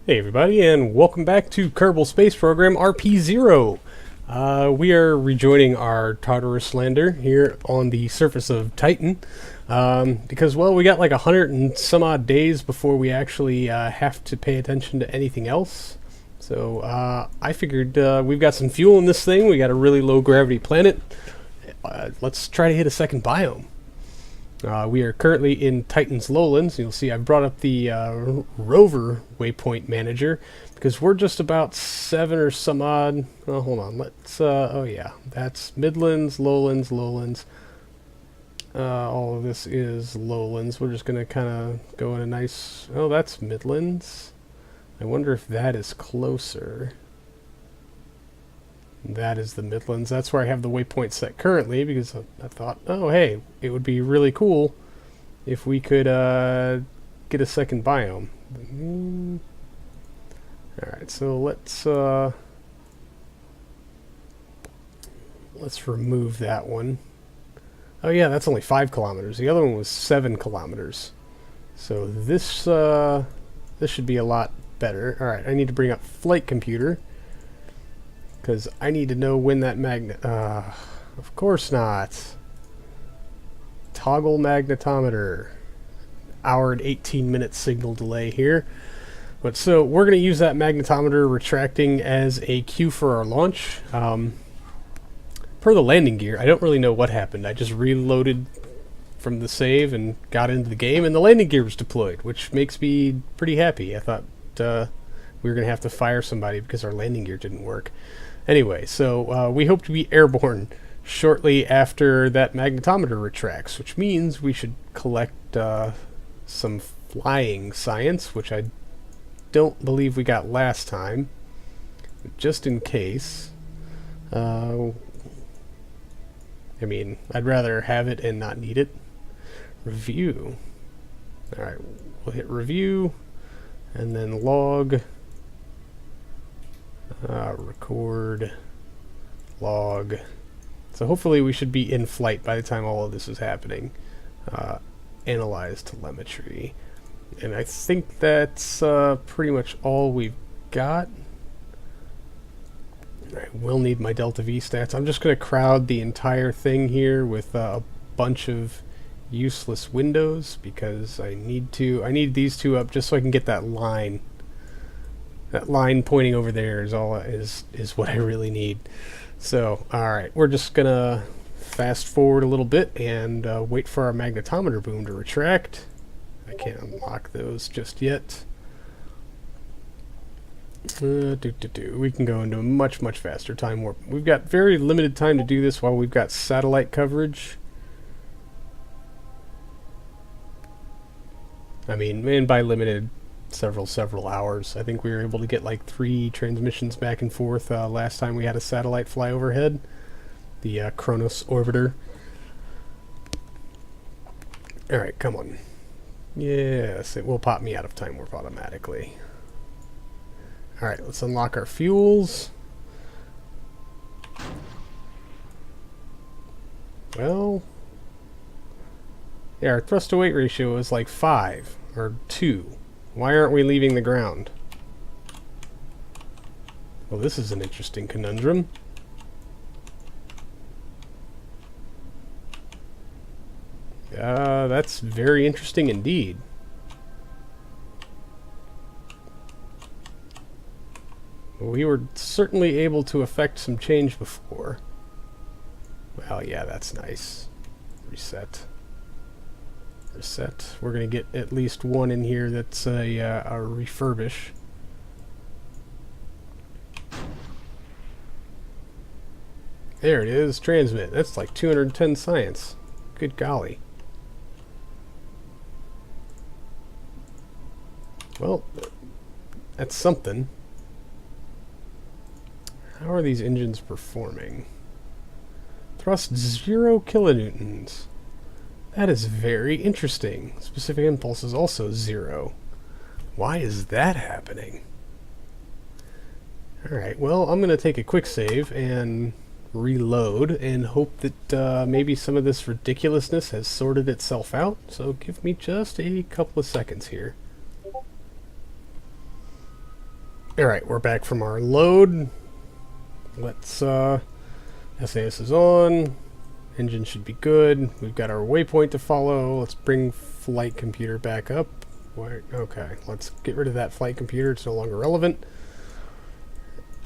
Hey everybody, and welcome back to Kerbal Space Program RP-0. We are rejoining our Tartaros lander here on the surface of Titan, because, well, we got like 100 and some odd days before we actually have to pay attention to anything else. So I figured we've got some fuel in this thing, we got a really low gravity planet. Let's try to hit a second biome. We are currently in Titan's lowlands. You'll see I've brought up the rover waypoint manager because we're just about 7 or some odd. Oh, hold on. Let's. Oh yeah, that's Midlands, Lowlands, Lowlands. All of this is lowlands. We're just gonna kind of go in a nice. Oh, that's Midlands. I wonder if that is closer. That is the Midlands. That's where I have the waypoint set currently because I thought, oh hey, it would be really cool if we could get a second biome. Alright, so let's remove that one. Oh yeah, that's only 5 kilometers. The other one was 7 kilometers. So this should be a lot better. Alright, I need to bring up flight computer. Because I need to know when that magnet... of course not. Toggle magnetometer. Hour and 18-minute signal delay here. But so we're going to use that magnetometer retracting as a cue for our launch. Per the landing gear, I don't really know what happened. I just reloaded from the save and got into the game, and the landing gear was deployed, which makes me pretty happy. I thought we were going to have to fire somebody because our landing gear didn't work. Anyway, so we hope to be airborne shortly after that magnetometer retracts, which means we should collect some flying science, which I don't believe we got last time. But just in case. I mean, I'd rather have it and not need it. Review. Alright, we'll hit review, and then log. Record, log. So hopefully we should be in flight by the time all of this is happening. Analyze telemetry. And I think that's pretty much all we've got. I will need my Delta V stats. I'm just going to crowd the entire thing here with a bunch of useless windows because I need these two up just so I can get that line. That line pointing over there is what I really need. So, alright, we're just gonna fast forward a little bit and wait for our magnetometer boom to retract. I can't unlock those just yet. We can go into a much faster time warp. We've got very limited time to do this while we've got satellite coverage. I mean, and by limited, several hours. I think we were able to get like 3 transmissions back and forth last time we had a satellite fly overhead. The Kronos orbiter. Alright, come on. Yes, it will pop me out of time warp automatically. Alright, let's unlock our fuels. Well, yeah, our thrust to weight ratio is like 5 or 2. Why aren't we leaving the ground? Well, this is an interesting conundrum. That's very interesting indeed. We were certainly able to affect some change before. Well, yeah, that's nice. Reset. We're going to get at least one in here that's a refurbish. There it is, transmit. That's like 210 science. Good golly. Well, that's something. How are these engines performing? Thrust 0 kilonewtons. That is very interesting. Specific impulse is also 0. Why is that happening? Alright, well, I'm going to take a quick save and reload and hope that maybe some of this ridiculousness has sorted itself out. So give me just a couple of seconds here. Alright, we're back from our load. Let's, SAS is on. Engine should be good. We've got our waypoint to follow. Let's bring flight computer back up. Okay, let's get rid of that flight computer. It's no longer relevant.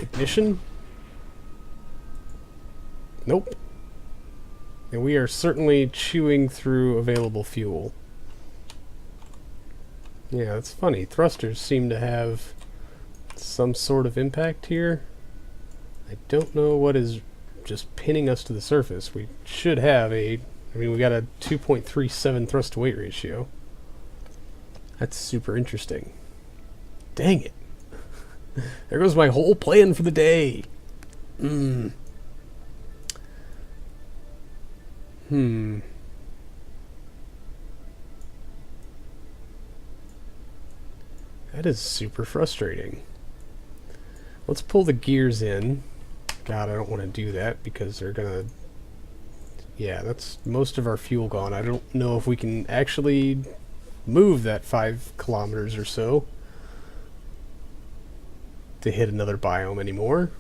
Ignition. Nope. And we are certainly chewing through available fuel. Yeah, that's funny. Thrusters seem to have some sort of impact here. I don't know what is just pinning us to the surface. We should have we got a 2.37 thrust to weight ratio. That's super interesting. Dang it. There goes my whole plan for the day. That is super frustrating. Let's pull the gears in. God, I don't want to do that because they're gonna... Yeah, that's most of our fuel gone. I don't know if we can actually move that 5 kilometers or so to hit another biome anymore.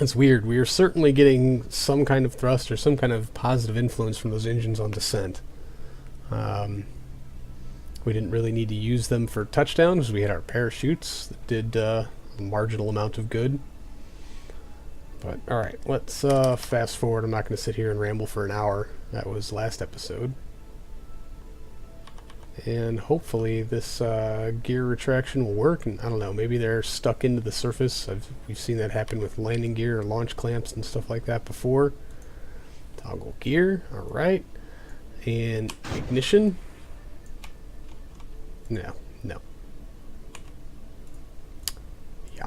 It's weird. We are certainly getting some kind of thrust or some kind of positive influence from those engines on descent. We didn't really need to use them for touchdowns. We had our parachutes that did a marginal amount of good. But alright, let's fast forward. I'm not going to sit here and ramble for an hour. That was last episode. And hopefully this gear retraction will work. And I don't know, maybe they're stuck into the surface. We've seen that happen with landing gear or launch clamps and stuff like that before. Toggle gear, alright. And ignition. No. Yeah.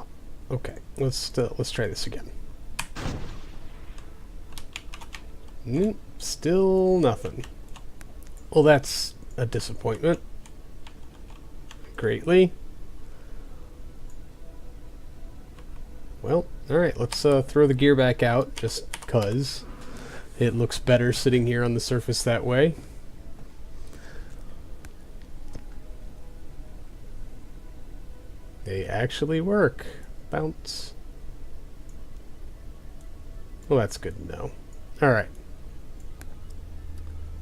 Okay. Let's try this again. Still nothing. Well, that's a disappointment. Greatly. Well, alright, let's throw the gear back out, just cuz. It looks better sitting here on the surface that way. They actually work. Bounce. Well, that's good to know. Alright.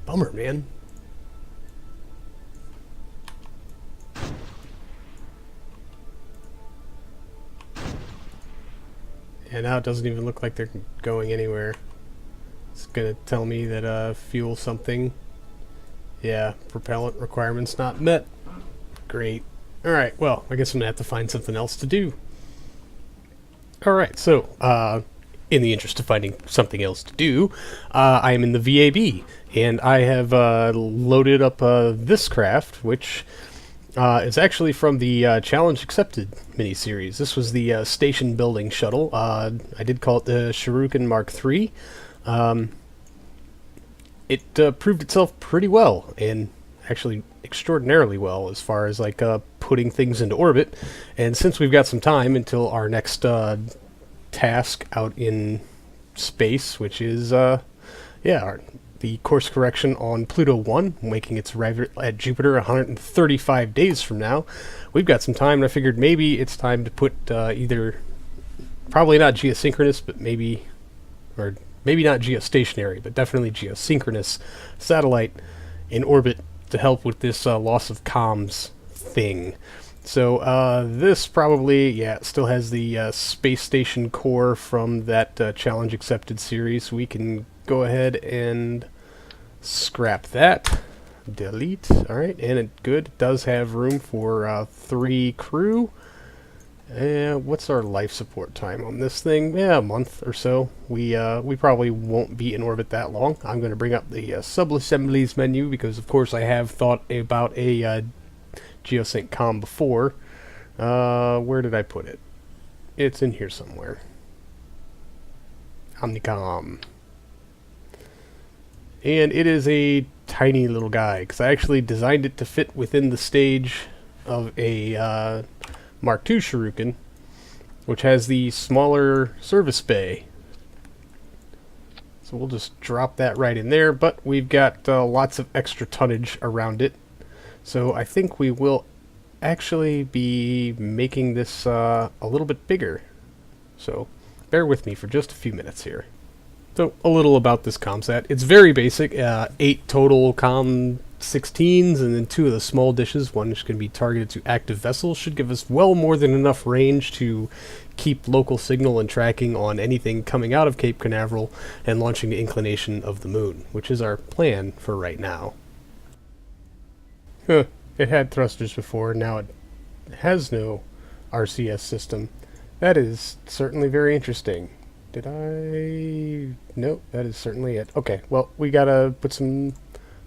Bummer, man. And now it doesn't even look like they're going anywhere. It's gonna tell me that fuel something. Yeah, propellant requirements not met. Great. Alright, well, I guess I'm gonna have to find something else to do. Alright, so, in the interest of finding something else to do, I am in the VAB, and I have loaded up this craft, which is actually from the Challenge Accepted miniseries. This was the station building shuttle. I did call it the Shuriken Mark III. It proved itself pretty well, and actually extraordinarily well as far as like putting things into orbit. And since we've got some time until our next task out in space, which is the course correction on Pluto 1, making its arrival at Jupiter 135 days from now, we've got some time, and I figured maybe it's time to put either, probably not geosynchronous, but maybe not geostationary, but definitely geosynchronous satellite in orbit to help with this loss of comms thing. So this probably, still has the space station core from that Challenge Accepted series. We can go ahead and scrap that. Delete. Alright, and it does have room for 3 crew. What's our life support time on this thing? Yeah, a month or so. We probably won't be in orbit that long. I'm going to bring up the sub-assemblies menu because, of course, I have thought about a Geo-sync Comm before. Where did I put it? It's in here somewhere. Omnicom. And it is a tiny little guy, because I actually designed it to fit within the stage of a Mark II Shuriken, which has the smaller service bay. So we'll just drop that right in there, but we've got lots of extra tonnage around it. So I think we will actually be making this a little bit bigger. So bear with me for just a few minutes here. So a little about this CommSat. It's very basic. 8 total Comm 16s and then 2 of the small dishes. One is going to be targeted to active vessels. Should give us well more than enough range to keep local signal and tracking on anything coming out of Cape Canaveral and launching the inclination of the moon, which is our plan for right now. It had thrusters before, now it has no RCS system. That is certainly very interesting. Did I... Nope, that is certainly it. Okay, well, we gotta put some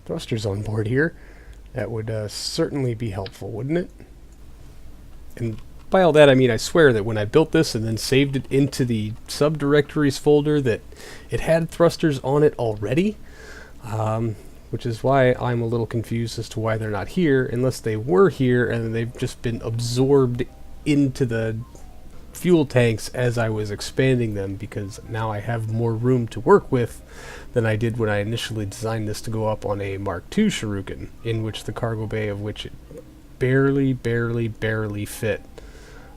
thrusters on board here. That would certainly be helpful, wouldn't it? And by all that, I mean, I swear that when I built this and then saved it into the subdirectories folder, that it had thrusters on it already. Which is why I'm a little confused as to why they're not here, unless they were here and they've just been absorbed into the fuel tanks as I was expanding them, because now I have more room to work with than I did when I initially designed this to go up on a Mark II Shuriken, in which the cargo bay of which it barely fit.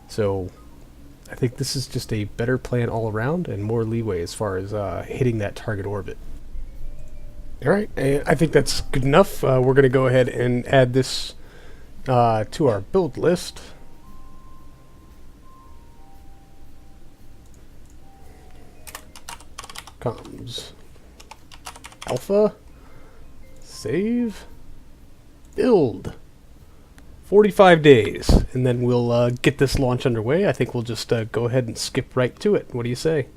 So I think this is just a better plan all around and more leeway as far as hitting that target orbit. Alright, I think that's good enough. We're going to go ahead and add this to our build list. Comms. Alpha. Save. Build. 45 days. And then we'll get this launch underway. I think we'll just go ahead and skip right to it. What do you say?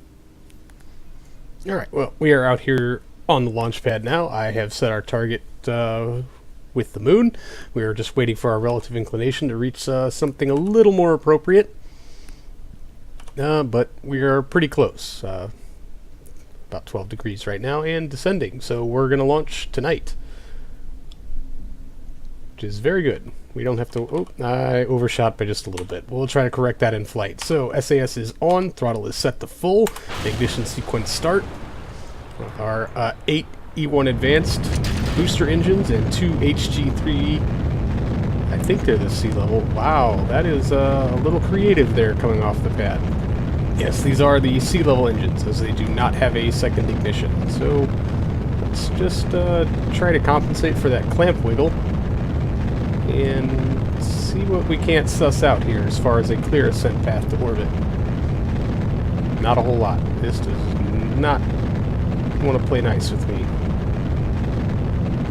Alright, well, we are out here on the launch pad now. I have set our target with the moon. We are just waiting for our relative inclination to reach something a little more appropriate. But we are pretty close. About 12 degrees right now and descending. So we're going to launch tonight, which is very good. We don't have to... Oh, I overshot by just a little bit. We'll try to correct that in flight. So SAS is on. Throttle is set to full. Ignition sequence start. Our 8 E1 advanced booster engines and 2 HG3, I think they're the sea level. Wow, that is a little creative there coming off the pad. Yes, these are the sea level engines, as they do not have a second ignition. So let's just try to compensate for that clamp wiggle and see what we can't suss out here as far as a clear ascent path to orbit. Not a whole lot. This does not want to play nice with me.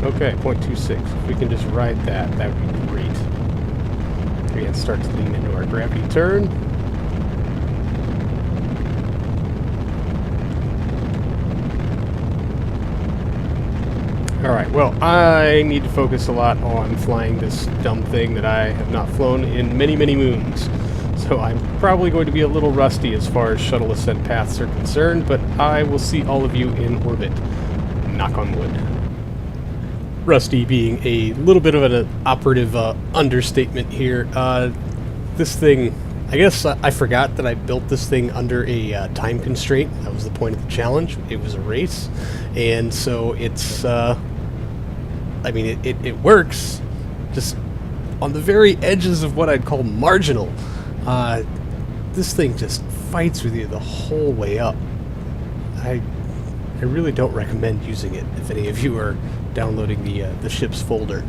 Okay, 0.26. If we can just ride that, that would be great. Again, start to lean into our gravity turn. Alright, well, I need to focus a lot on flying this dumb thing that I have not flown in many moons. So I'm probably going to be a little rusty as far as shuttle ascent paths are concerned, but I will see all of you in orbit. Knock on wood. Rusty being a little bit of an operative understatement here. This thing, I guess I forgot that I built this thing under a time constraint. That was the point of the challenge. It was a race. And so it's, I mean, it works, just on the very edges of what I'd call marginal. This thing just fights with you the whole way up. I really don't recommend using it if any of you are downloading the ship's folder.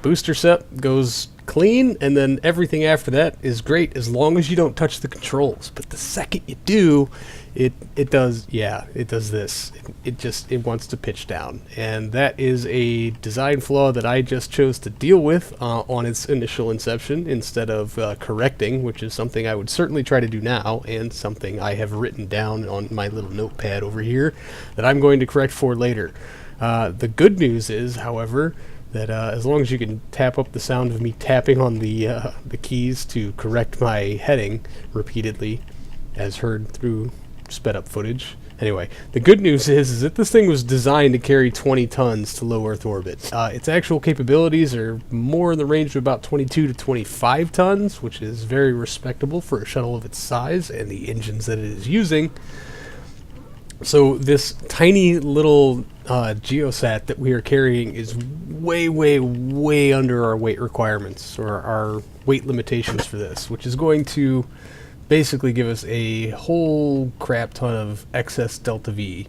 Booster set goes clean, and then everything after that is great as long as you don't touch the controls. But the second you do, it does, yeah, it does this. It wants to pitch down, and that is a design flaw that I just chose to deal with on its initial inception instead of correcting, which is something I would certainly try to do now, and something I have written down on my little notepad over here that I'm going to correct for later. The good news is, however, that as long as you can tap up the sound of me tapping on the keys to correct my heading repeatedly, as heard through sped up footage. Anyway, the good news is that this thing was designed to carry 20 tons to low Earth orbit. Its actual capabilities are more in the range of about 22 to 25 tons, which is very respectable for a shuttle of its size and the engines that it is using. So this tiny little Geosat that we are carrying is way, way, way under our weight requirements, or our weight limitations for this, which is going to basically give us a whole crap ton of excess delta V,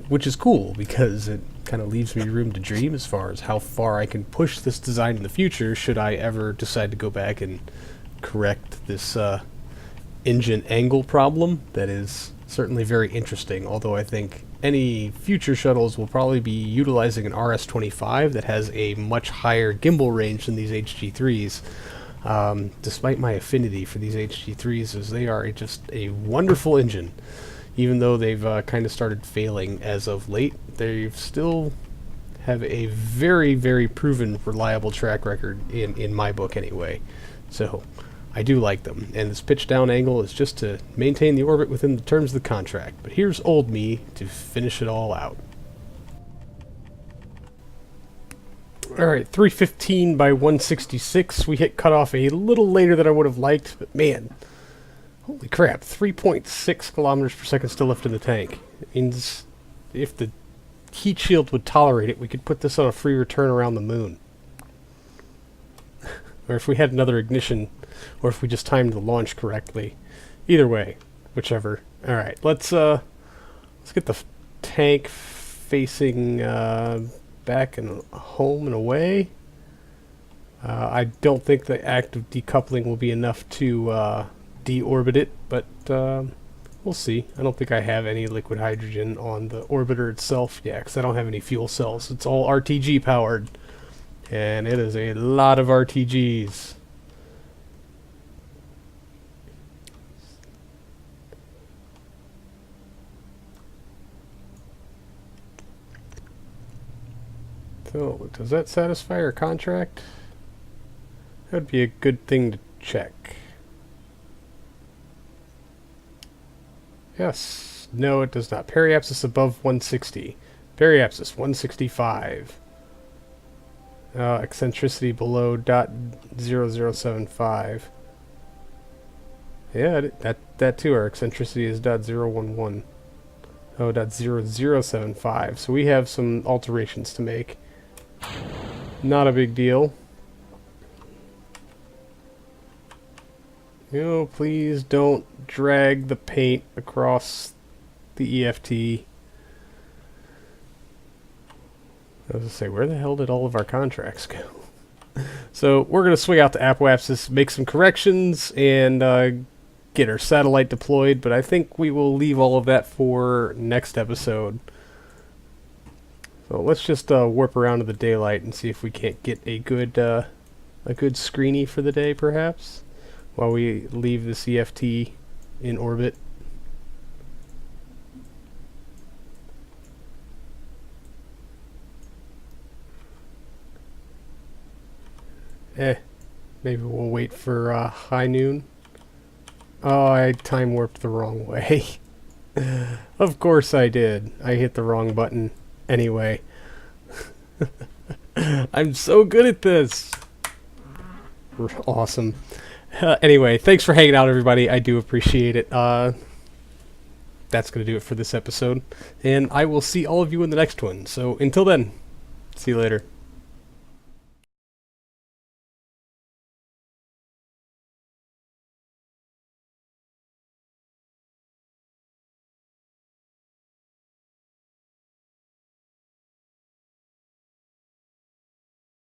which is cool because it kind of leaves me room to dream as far as how far I can push this design in the future should I ever decide to go back and correct this engine angle problem. That is certainly very interesting, although I think any future shuttles will probably be utilizing an RS-25 that has a much higher gimbal range than these HG3s. Despite my affinity for these HG3s, as they are just a wonderful engine. Even though they've kind of started failing as of late, they still have a very, very proven, reliable track record in my book anyway. So I do like them, and this pitch down angle is just to maintain the orbit within the terms of the contract. But here's old me to finish it all out. Alright, 315 by 166. We hit cutoff a little later than I would have liked, but man, holy crap, 3.6 kilometers per second still left in the tank. It means if the heat shield would tolerate it, we could put this on a free return around the moon. Or if we had another ignition, or if we just timed the launch correctly. Either way, whichever. Alright, let's get the tank facing back and home and away. I don't think the active decoupling will be enough to deorbit it, but we'll see. I don't think I have any liquid hydrogen on the orbiter itself. Yeah, because I don't have any fuel cells. It's all RTG powered, and it is a lot of RTGs. So, does that satisfy our contract? That would be a good thing to check. Yes. No, it does not. Periapsis above 160. Periapsis 165. Eccentricity below .0075. Yeah, that too. Our eccentricity is .011. Oh, .0075. So we have some alterations to make. Not a big deal. You know, please don't drag the paint across the EFT. I was going to say, where the hell did all of our contracts go? So we're going to swing out to Apoapsis, make some corrections, and get our satellite deployed, but I think we will leave all of that for next episode. So let's just warp around to the daylight and see if we can't get a good screeny for the day, perhaps, while we leave this EFT in orbit. Maybe we'll wait for high noon. Oh, I time warped the wrong way. Of course I did. I hit the wrong button. Anyway, I'm so good at this. Awesome. Anyway, thanks for hanging out, everybody. I do appreciate it. That's going to do it for this episode. And I will see all of you in the next one. So until then, see you later.